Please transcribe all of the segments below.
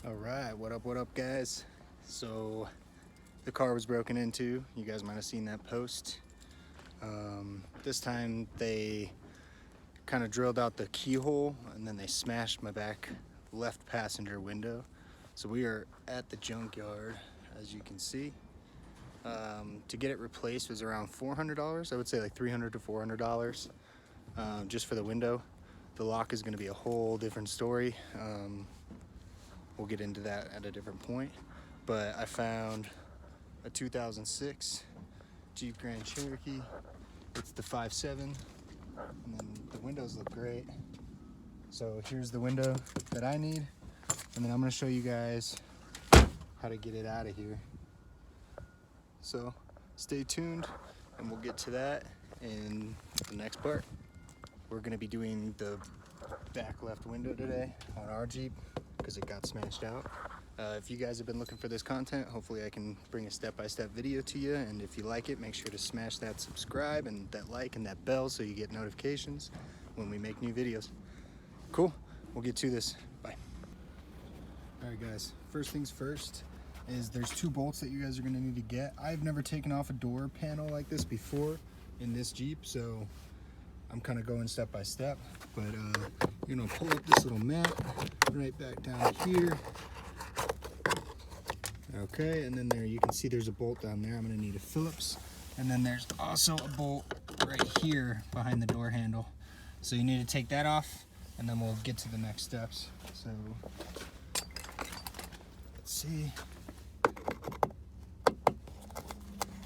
All right, what up guys? So the car was broken into. You guys might have seen that post. This time they kind of drilled out the keyhole and then they smashed my back left passenger window. So we are at the junkyard, as you can see. To get it replaced was around $400. I would say like $300 to $400 just for the window. The lock is going to be a whole different story. We'll get into that at a different point. But I found a 2006 Jeep Grand Cherokee. It's the 5.7, and then the windows look great. So here's the window that I need, and then I'm gonna show you guys how to get it out of here. So stay tuned, and we'll get to that in the next part. We're gonna be doing the back left window today on our Jeep because it got smashed out. If you guys have been looking for this content, hopefully I can bring a step-by-step video to you, and if you like it, make sure to smash that subscribe and that like and that bell so you get notifications when we make new videos. Cool, we'll get to this. Bye. All right guys, first things first is there's two bolts that you guys are gonna need to get. I've never taken off a door panel like this before in this Jeep, so I'm kind of going step by step, but you're gonna pull up this little mat right back down here. Okay, and then there you can see there's a bolt down there. I'm gonna need a Phillips, and then there's also a bolt right here behind the door handle. So you need to take that off, and then we'll get to the next steps. So let's see.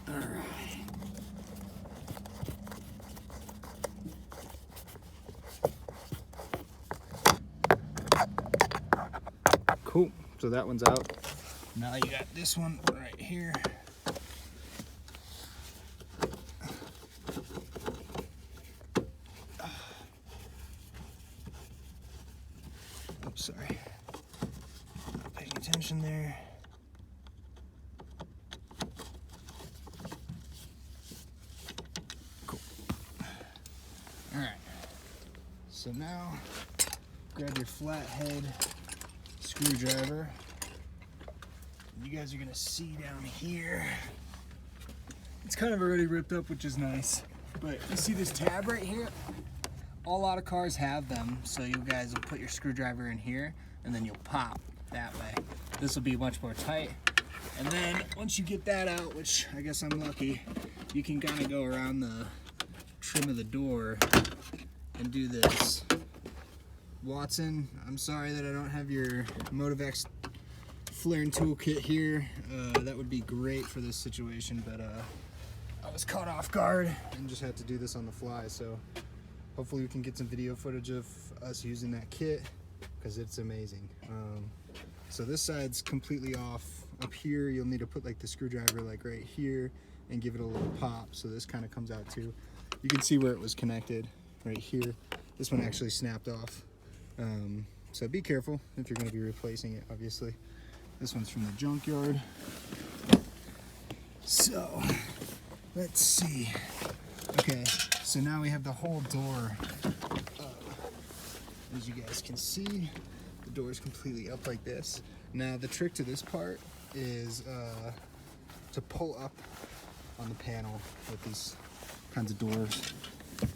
All right. Cool, so that one's out. Now you got this one right here. Oops, sorry. Not paying attention there. Cool. All right. So now, grab your flathead screwdriver. You guys are gonna see down here, it's kind of already ripped up, which is nice, but you see this tab right here? A lot of cars have them, so you guys will put your screwdriver in here and then you'll pop that way. This will be much more tight, and then once you get that out, which I guess I'm lucky, you can kind of go around the trim of the door and do this. Watson, I'm sorry that I don't have your Motivex flaring toolkit here. That would be great for this situation, but I was caught off guard and just had to do this on the fly. So hopefully we can get some video footage of us using that kit because it's amazing. So this side's completely off. Up here you'll need to put like the screwdriver like right here and give it a little pop, so this kind of comes out too. You can see where it was connected right here. This one actually snapped off. So be careful if you're going to be replacing it, obviously. This one's from the junkyard. So let's see. Okay, so now we have the whole door. As you guys can see, the door is completely up like this. Now the trick to this part is to pull up on the panel with these kinds of doors.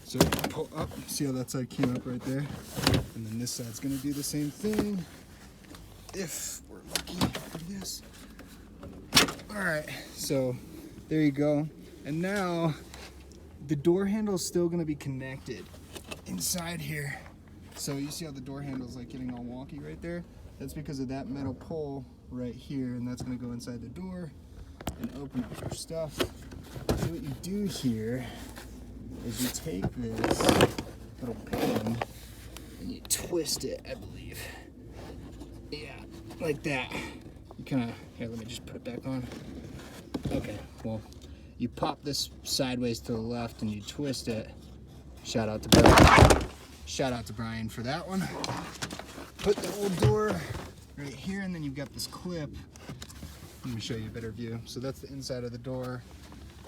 So pull up, see how that side came up right there? And then this side's gonna do the same thing, if we're lucky with this. All right, so there you go. And now the door handle is still gonna be connected inside here. So you see how the door handle is like getting all wonky right there? That's because of that metal pole right here, and that's gonna go inside the door and open up your stuff. So what you do here is you take this little pin and you twist it, I believe. Yeah, like that. You kind of, here, let me just put it back on. Okay, well, you pop this sideways to the left and you twist it. Shout out to Brian. Shout out to Brian for that one. Put the old door right here, and then you've got this clip. Let me show you a better view. So that's the inside of the door.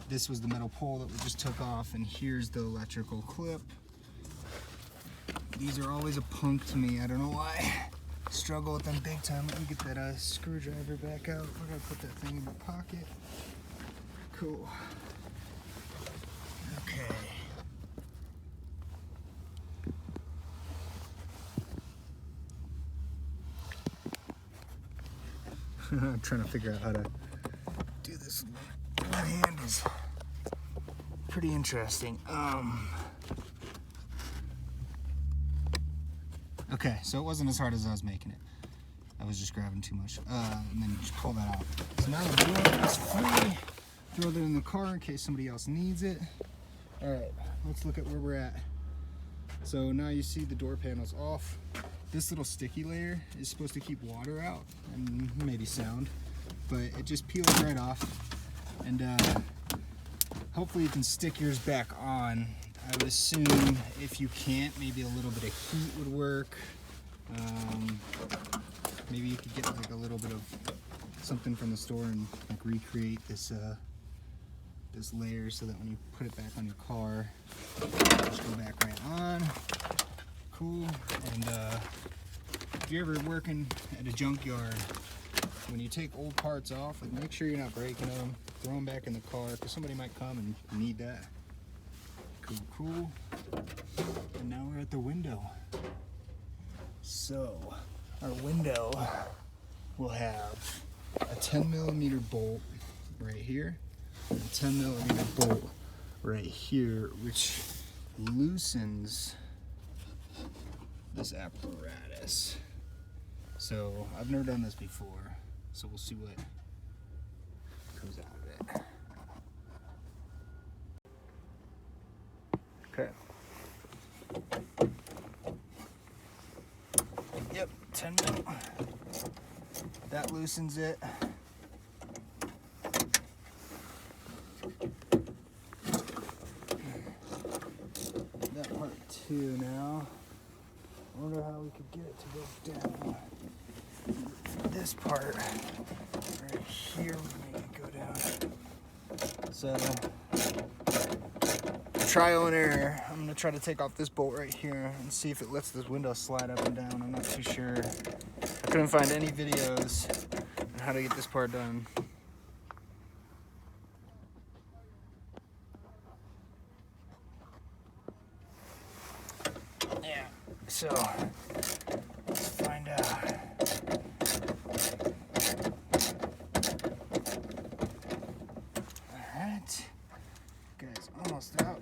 This was the metal pole that we just took off, and here's the electrical clip. These are always a punk to me, I don't know why. struggle with them big time. Let me get that screwdriver back out. We're gonna put that thing in my pocket. Cool. Okay. I'm trying to figure out how to do this. One hand is pretty interesting. Okay, so it wasn't as hard as I was making it. I was just grabbing too much. And then you just pull that out. So now the door is free. Throw that in the car in case somebody else needs it. All right, let's look at where we're at. So now you see the door panel's off. This little sticky layer is supposed to keep water out and maybe sound, but it just peels right off. And hopefully you can stick yours back on. I would assume if you can't, maybe a little bit of heat would work. Maybe you could get like a little bit of something from the store and like recreate this this layer so that when you put it back on your car, it'll just go back right on. Cool. And if you're ever working at a junkyard, when you take old parts off, like make sure you're not breaking them. Throw them back in the car because somebody might come and need that. Cool, cool. And now we're at the window. So our window will have a 10mm bolt right here, and a 10mm bolt right here, which loosens this apparatus. So I've never done this before, so we'll see what comes out of it. Okay. Yep, 10mm. That loosens it. That part too now. I wonder how we could get it to go down. This part right here would make it go down. So, trial and error. I'm gonna try to take off this bolt right here and see if it lets this window slide up and down. I'm not too sure. I couldn't find any videos on how to get this part done. Yeah, so let's find out. Alright, guys, almost out.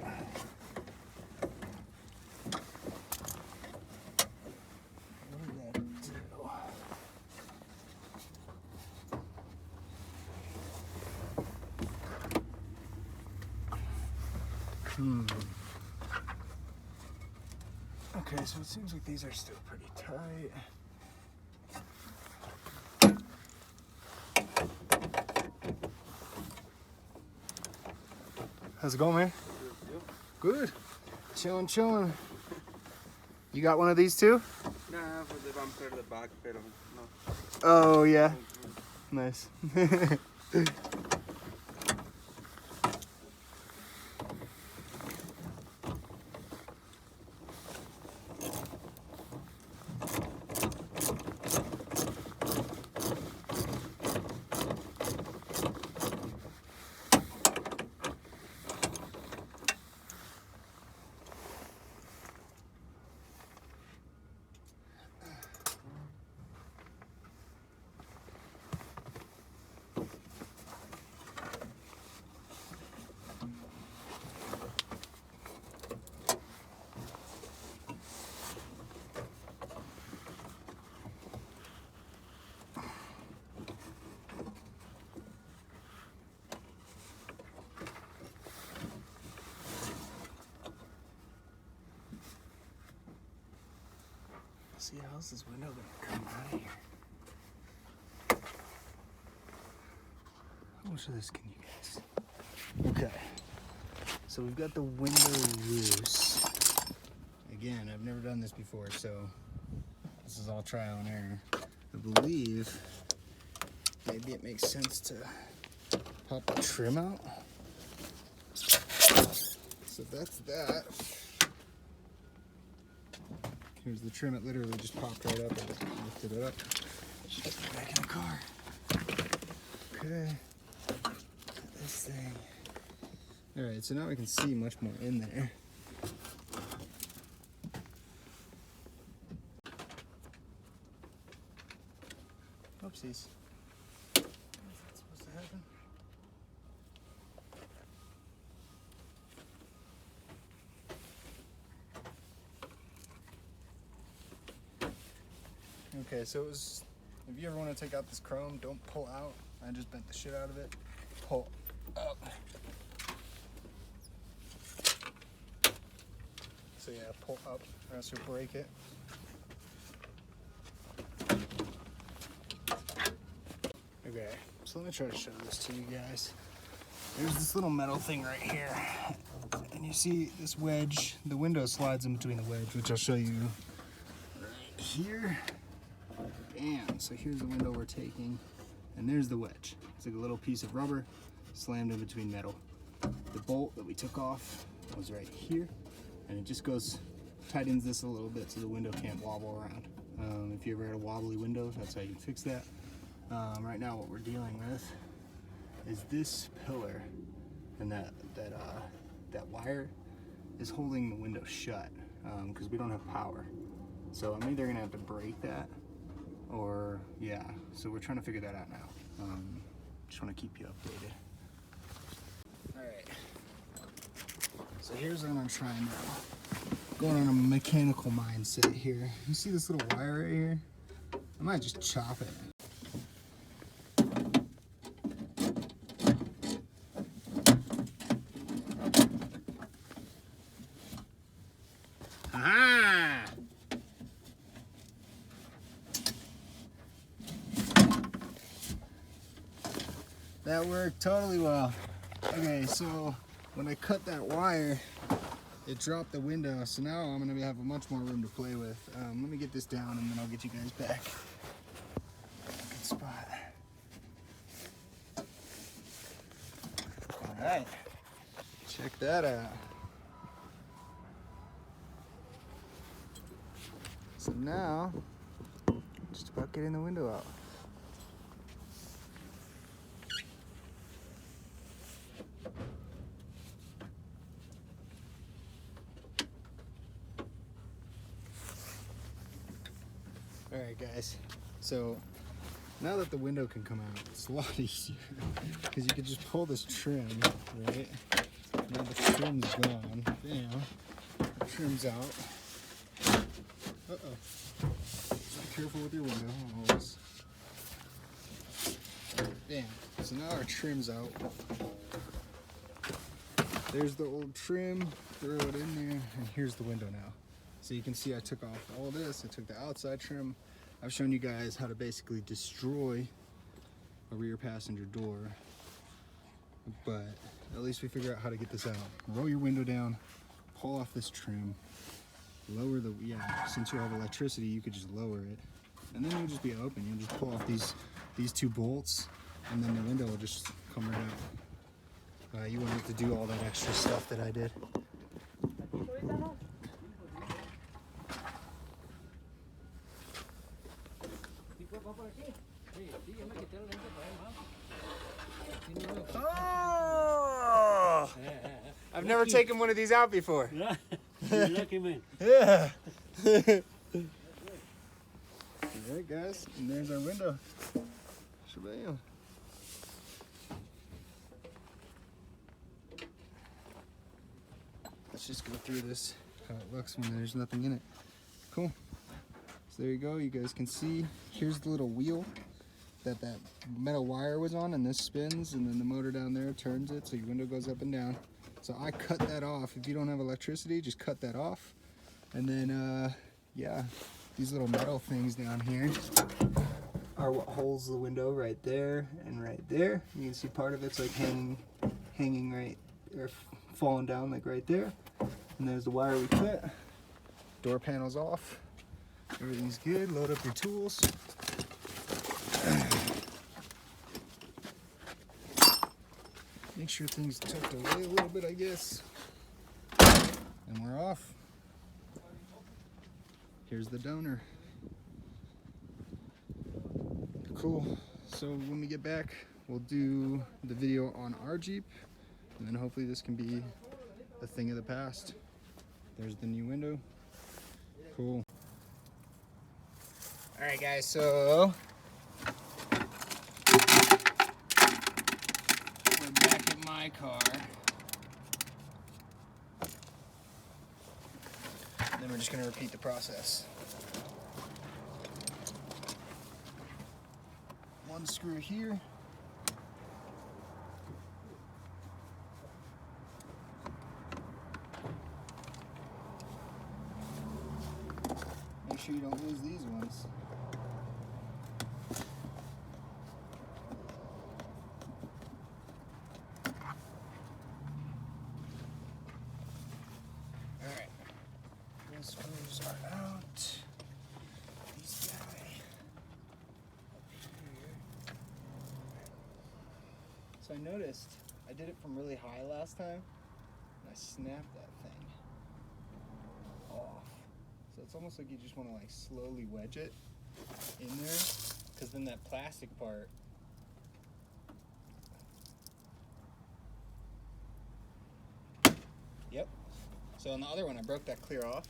What did that do? Okay, so it seems like these are still pretty tight. How's it going, man? Good. Chilling, chilling. You got one of these too? Nah, for the bumper, the back, pero no. Oh, yeah. Nice. See, how's this window gonna come out of here? How much of this can you guys? Okay, so we've got the window loose. Again, I've never done this before, so this is all trial and error. I believe maybe it makes sense to pop the trim out. So that's that. Here's the trim. It literally just popped right up and lifted it up. Just put it back in the car. Okay. This thing. Alright, so now we can see much more in there. Oopsies. Is that supposed to happen? Okay, so it was, if you ever want to take out this chrome, don't pull out. I just bent the shit out of it. Pull up. So yeah, pull up or else you'll break it. Okay, so let me try to show this to you guys. There's this little metal thing right here. And you see this wedge, the window slides in between the wedge, which I'll show you right here. Bam, so here's the window we're taking, and there's the wedge. It's like a little piece of rubber slammed in between metal. The bolt that we took off was right here, and it just goes, tightens this a little bit so the window can't wobble around. If you ever had a wobbly window, that's how you can fix that. Right now what we're dealing with is this pillar, and that wire is holding the window shut because we don't have power. So I'm either gonna have to break that or, yeah, so we're trying to figure that out now. Just want to keep you updated. Alright, so here's what I'm gonna try now. Going on a mechanical mindset here. You see this little wire right here? I might just chop it. Aha! That worked totally well. Okay, so when I cut that wire, it dropped the window, so now I'm gonna have much more room to play with. Let me get this down and then I'll get you guys back. Good spot. All right, check that out. So now, just about getting the window out. Alright guys, so now that the window can come out, it's a lot easier because you can just pull this trim, right? Now the trim's gone. Bam. The trim's out. Uh-oh. Just be careful with your window, always. Bam. So now our trim's out. There's the old trim, throw it in there, and here's the window now. So you can see I took off all this, I took the outside trim. I've shown you guys how to basically destroy a rear passenger door, but at least we figure out how to get this out. Roll your window down, pull off this trim, lower the, since you have electricity, you could just lower it. And then you'll just be open. You'll just pull off these two bolts, and then the window will just come right out. You won't have to do all that extra stuff that I did. Oh! I've never taken one of these out before. Yeah, you're lucky man. Yeah. Alright guys, and there's our window. Shabam. Let's just go through this, how it looks when there's nothing in it. Cool. So there you go, you guys can see, here's the little wheel that metal wire was on, and this spins, and then the motor down there turns it so your window goes up and down. So I cut that off. If you don't have electricity, just cut that off. And then, yeah, these little metal things down here are what holds the window right there and right there. You can see part of it's like hanging right, or falling down like right there. And there's the wire we cut. Door panel's off. Everything's good. Load up your tools. Make sure things tucked away a little bit, I guess. And we're off. here's the donor. Cool. So when we get back, we'll do the video on our Jeep, and then hopefully this can be a thing of the past. There's the new window. Cool. All right, guys, so we're back at my car. And then we're just gonna repeat the process. One screw here. Make sure you don't lose these ones. Alright. Those screws are out. These guys up here. So I noticed I did it from really high last time, and I snapped that thing off. So it's almost like you just want to like slowly wedge it in there, because then that plastic part Yep. So on the other one I broke that clear off.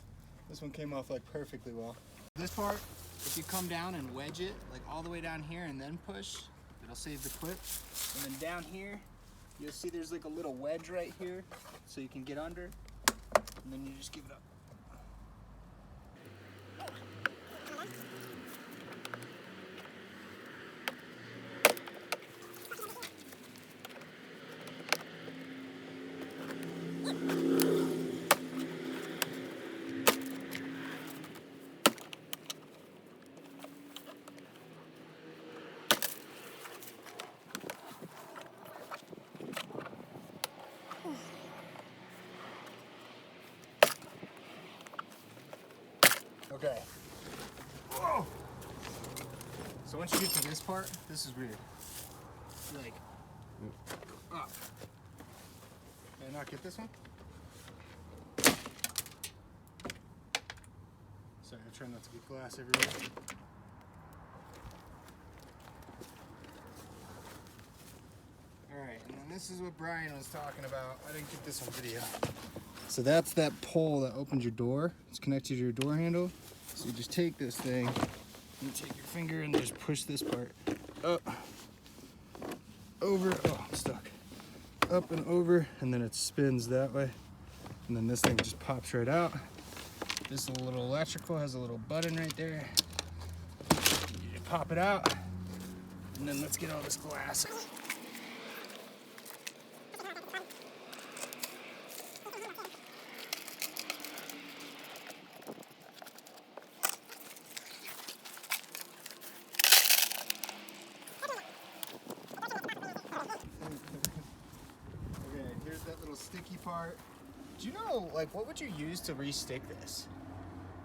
This one came off like perfectly well. This part, if you come down and wedge it like all the way down here and then push, it'll save the clip. And then down here you'll see there's like a little wedge right here so you can get under, and then you just give it up. Okay. Whoa. So once you get to this part, this is weird. You're like, go up. Can I not get this one? Sorry, I try not to get glass everywhere. Alright, and then this is what Brian was talking about. I didn't get this on video. So that's that pole that opens your door. It's connected to your door handle. So you just take this thing, you take your finger and just push this part up, over, oh, I'm stuck, up and over, and then it spins that way. And then this thing just pops right out. This little electrical has a little button right there. You just pop it out, and then let's get all this glass out. That little sticky part. Do you know, like, what would you use to re-stick this?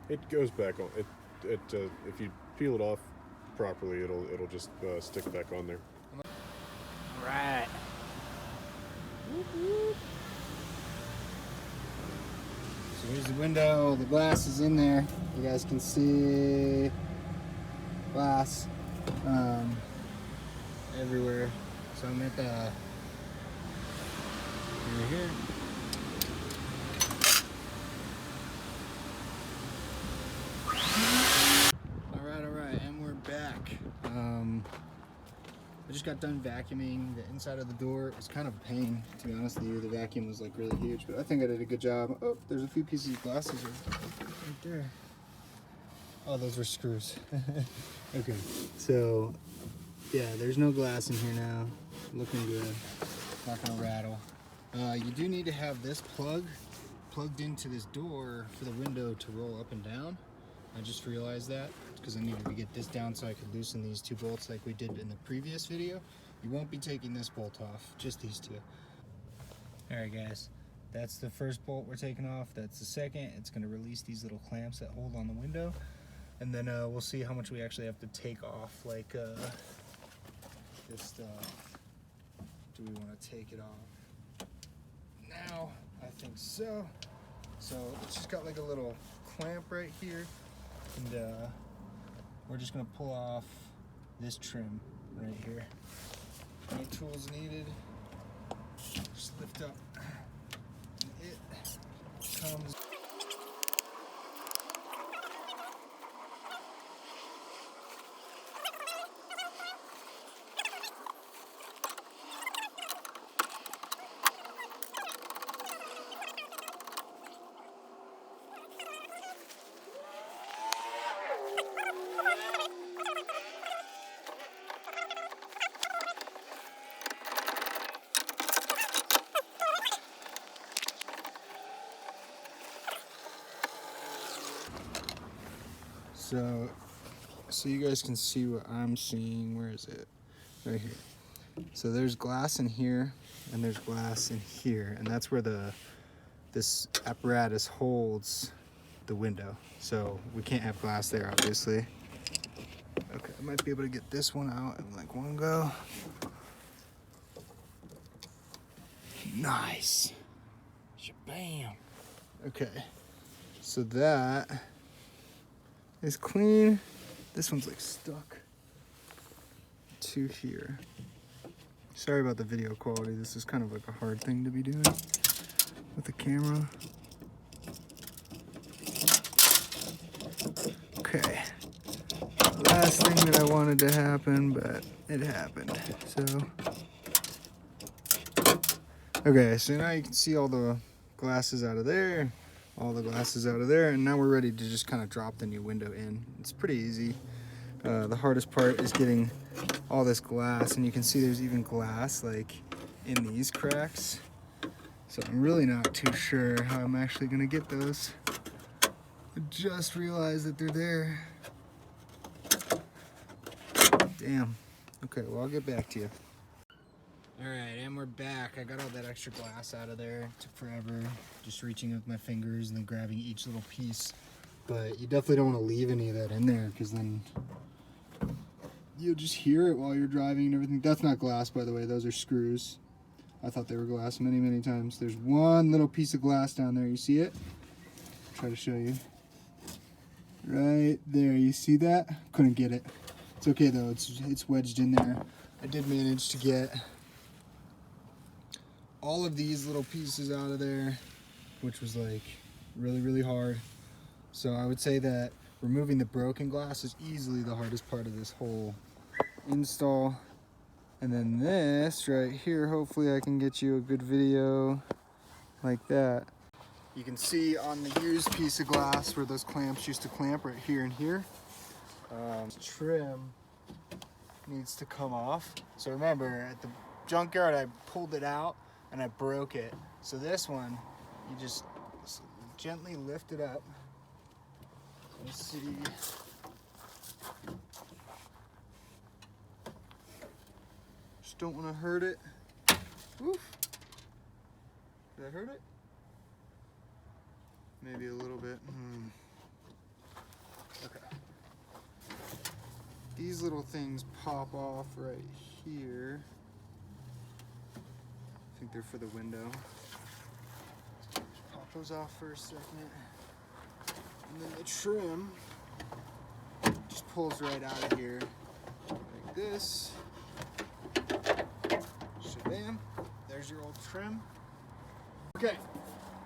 It goes back on. If you peel it off properly, it'll just stick back on there. Right. So here's the window. The glass is in there. You guys can see glass everywhere. So I'm at the here. All right, and we're back. I just got done vacuuming the inside of the door. It was kind of a pain, to be honest with you. The vacuum was like really huge, but I think I did a good job. Oh, there's a few pieces of glasses right there. Oh, those were screws. Okay, so yeah, there's no glass in here now. Looking good. Not gonna rattle. You do need to have this plugged into this door for the window to roll up and down. I just realized that because I needed to get this down so I could loosen these two bolts like we did in the previous video. You won't be taking this bolt off, just these two. Alright guys, that's the first bolt we're taking off. That's the second. It's going to release these little clamps that hold on the window. And then we'll see how much we actually have to take off, like this stuff. Do we want to take it off now? I think so. So it's just got like a little clamp right here. And we're just gonna pull off this trim right here. No tools needed. Just lift up. And it comes. So you guys can see what I'm seeing. Where is it? Right here. So there's glass in here, and there's glass in here, and that's where this apparatus holds the window. So we can't have glass there, obviously. Okay, I might be able to get this one out in like one go. Nice. Bam. Okay, so that is clean. This one's like stuck to here. Sorry about the video quality. This is kind of like a hard thing to be doing with the camera. Okay. Last thing that I wanted to happen, but it happened. So, okay, so now you can see all the glasses out of there, all the glasses out of there, and now we're ready to just kind of drop the new window in. It's pretty easy. The hardest part is getting all this glass, and you can see there's even glass like in these cracks. So I'm really not too sure how I'm actually gonna get those. I just realized that they're there. Damn. Okay, well, I'll get back to you. Alright, and we're back. I got all that extra glass out of there. It took forever, just reaching with my fingers and then grabbing each little piece. But you definitely don't want to leave any of that in there, because then you'll just hear it while you're driving and everything. That's not glass, by the way. Those are screws. I thought they were glass many, many times. There's one little piece of glass down there. You see it? I'll try to show you. Right there. You see that? Couldn't get it. It's okay, though. It's wedged in there. I did manage to get all of these little pieces out of there, which was like really, really hard. So I would say that removing the broken glass is easily the hardest part of this whole install. And then this right here, hopefully I can get you a good video like that. You can see on the used piece of glass where those clamps used to clamp right here and here. Trim needs to come off. So remember, at the junkyard I pulled it out and I broke it. So this one, you just gently lift it up. Let's see. Just don't want to hurt it. Oof. Did I hurt it? Maybe a little bit. Okay. These little things pop off right here. I think they're for the window. Just pop those off for a second. And then the trim just pulls right out of here like this. Shabam. There's your old trim. Okay,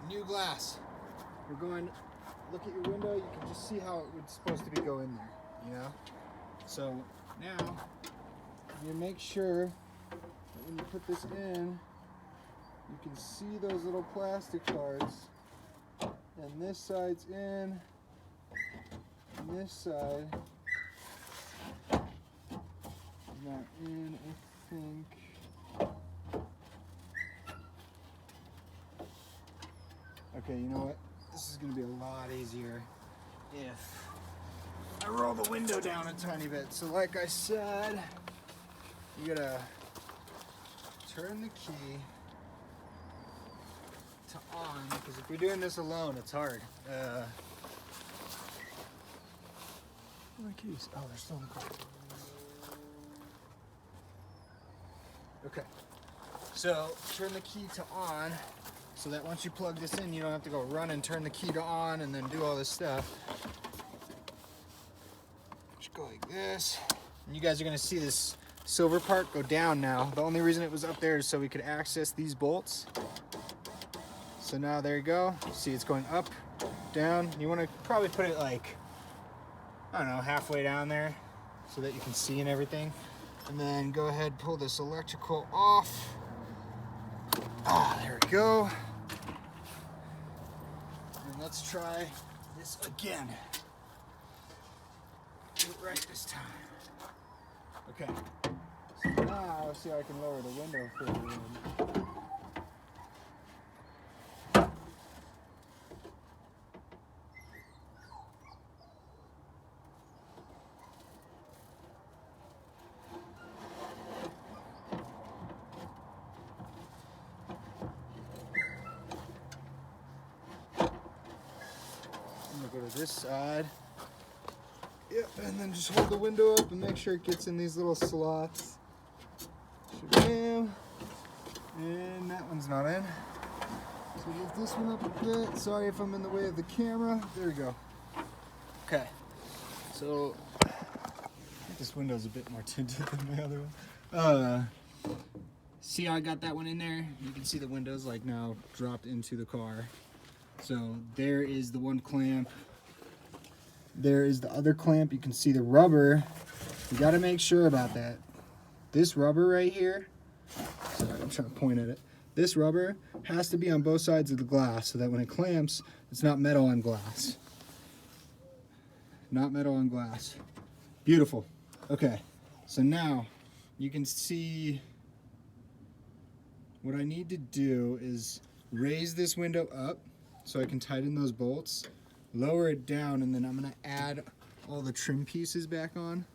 new glass. We're going, look at your window, you can just see how it was supposed to be go in there, you know? So now, you make sure that when you put this in, you can see those little plastic cards. And this side's in, and this side is not in, I think. Okay, you know what? This is gonna be a lot easier if I roll the window down a tiny bit. So like I said, you gotta turn the key to on, because if you're doing this alone, it's hard. Where are my keys? Oh, they're still in the car. Okay, so turn the key to on, so that once you plug this in, you don't have to go run and turn the key to on and then do all this stuff. this. And you guys are gonna see this silver part go down now. The only reason it was up there is so we could access these bolts. So now there you go. See, it's going up, down. You wanna probably put it like, I don't know, halfway down there so that you can see and everything. And then go ahead, pull this electrical off. Ah, there we go. And let's try this again. Do it right this time. Okay. So now let's see how I can lower the window further in. I'm gonna go to this side. Yep, and then just hold the window up and make sure it gets in these little slots. Shabam. And that one's not in. So lift this one up a bit. Sorry if I'm in the way of the camera. There we go. Okay. So I think this window's a bit more tinted than the other one. See how I got that one in there? You can see the windows like now dropped into the car. So there is the one clamp. There is the other clamp. You can see the rubber. You got to make sure about that. This rubber right here, sorry, I'm trying to point at it. This rubber has to be on both sides of the glass so that when it clamps, it's not metal on glass. Not metal on glass. Beautiful. Okay, so now you can see what I need to do is raise this window up so I can tighten those bolts. Lower it down, and then I'm gonna add all the trim pieces back on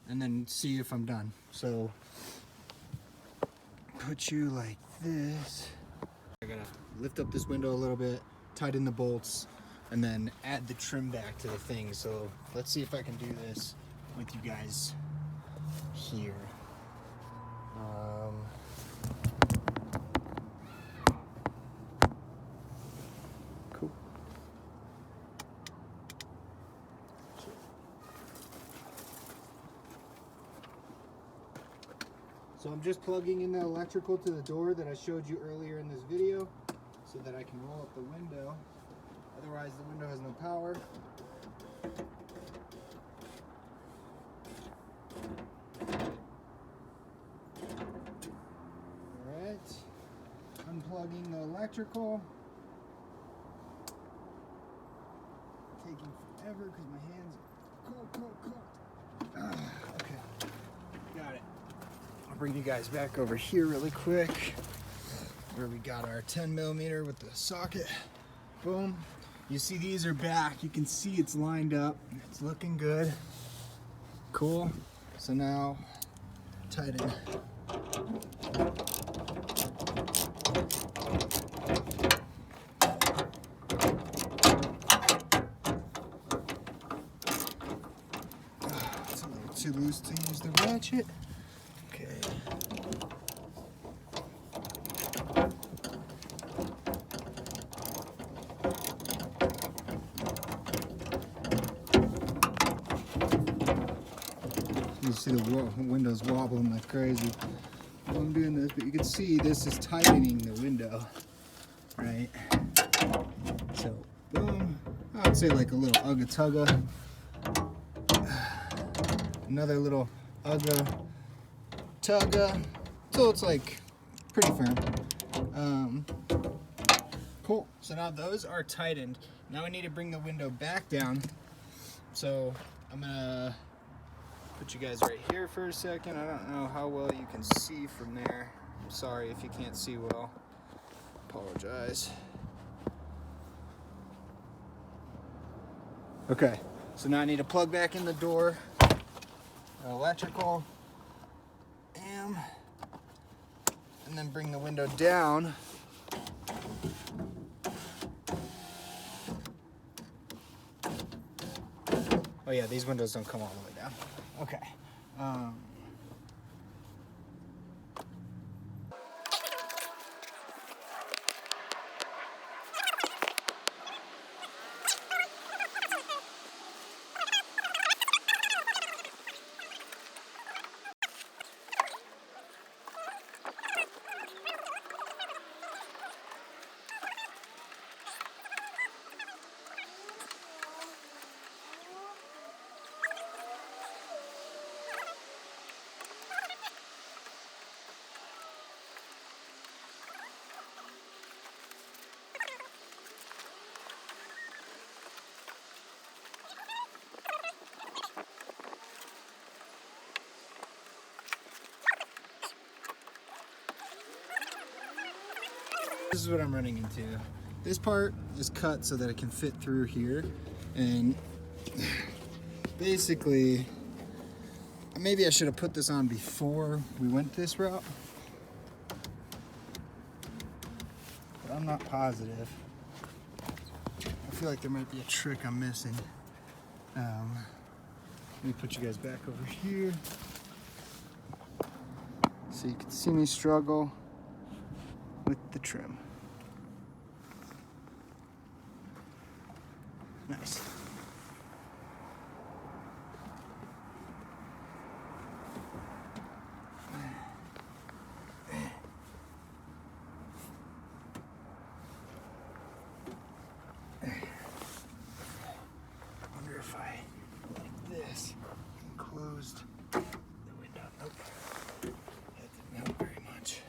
and then see if I'm done. So put you like this. I gotta lift up this window a little bit, tighten the bolts, and then add the trim back to the thing. So let's see if I can do this with you guys here. Cool. So I'm just plugging in the electrical to the door that I showed you earlier in this video so that I can roll up the window. Otherwise the window has no power. Alright, unplugging the electrical. Taking forever because my hands are cold. Okay, got it. I'll bring you guys back over here really quick where we got our 10mm with the socket. Boom. You see these are back. You can see it's lined up. It's looking good. Cool. So now tighten. It's a little too loose to use the ratchet. Okay. You see the windows wobbling like crazy while I'm doing this, but you can see this is tightening the window, right? So, boom. I would say like a little ugga tugga. Another little ugga tugga. So it's like pretty firm. Cool. So now those are tightened. Now I need to bring the window back down. So I'm gonna put you guys right here for a second. I don't know how well you can see from there. I'm sorry if you can't see well. Apologize. Okay, so now I need to plug back in the door. Electrical. And then bring the window down. Oh yeah, these windows don't come all the way down. Okay. This is what I'm running into. This part is cut so that it can fit through here, and basically maybe I should have put this on before we went this route, but I'm not positive. I feel like there might be a trick I'm missing. Let me put you guys back over here so you can see me struggle with the trim. Nice. Wonder if I, like this, closed the window. Nope. That didn't help very much.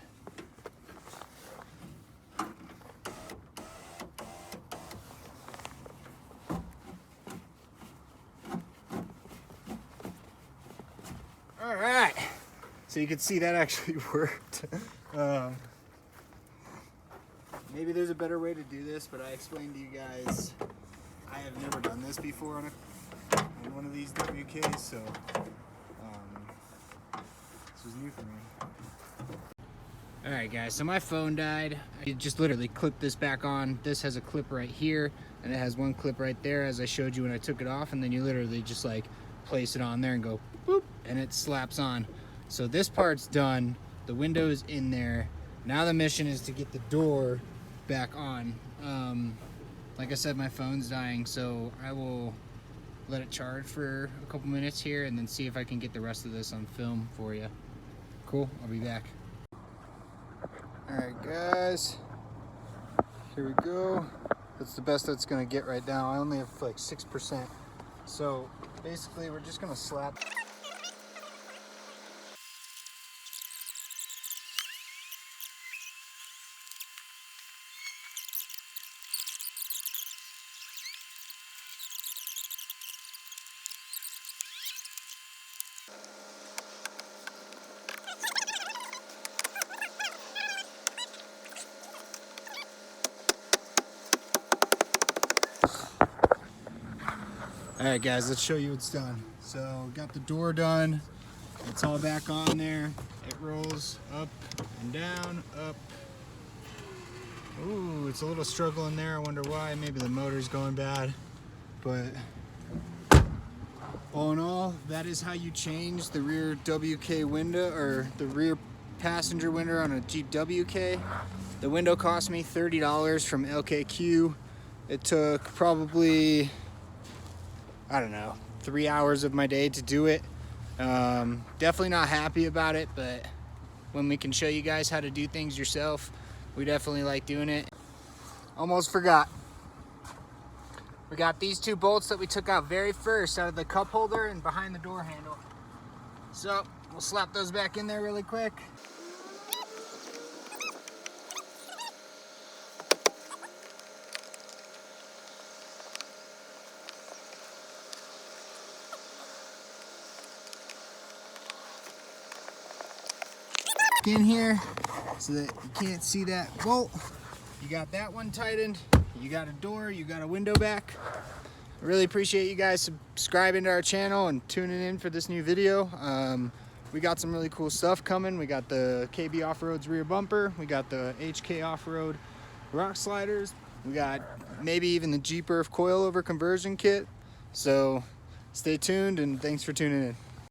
All right. So you can see that actually worked. Maybe there's a better way to do this, but I explained to you guys I have never done this before on one of these WKs, so this was new for me. Alright guys, so my phone died. I just literally clipped this back on. This has a clip right here, and it has one clip right there as I showed you when I took it off, and then you literally just like place it on there and go boop, and it slaps on. So this part's done. The window is in there. Now the mission is to get the door back on. Like I said, my phone's dying, so I will let it charge for a couple minutes here and then see if I can get the rest of this on film for you. Cool, I'll be back. Alright guys, here we go. That's the best that's gonna get right now. I only have like 6%. So basically we're just gonna slap Alright guys, let's show you what's done. So got the door done. It's all back on there. It rolls up and down, up. Ooh, it's a little struggle in there. I wonder why. Maybe the motor's going bad. But all in all, that is how you change the rear WK window, or the rear passenger window on a Jeep WK. The window cost me $30 from LKQ. It took probably, I don't know, 3 hours of my day to do it. Definitely not happy about it, but when we can show you guys how to do things yourself, we definitely like doing it. Almost forgot. We got these two bolts that we took out very first out of the cup holder and behind the door handle. So we'll slap those back in there really quick. In here so that you can't see that bolt. You got that one tightened, you got a door, you got a window back. I really appreciate you guys subscribing to our channel and tuning in for this new video. We got some really cool stuff coming. We got the KB Off-Road's rear bumper, we got the HK Off-Road rock sliders, we got maybe even the Jeep Earth coilover conversion kit. So stay tuned and thanks for tuning in.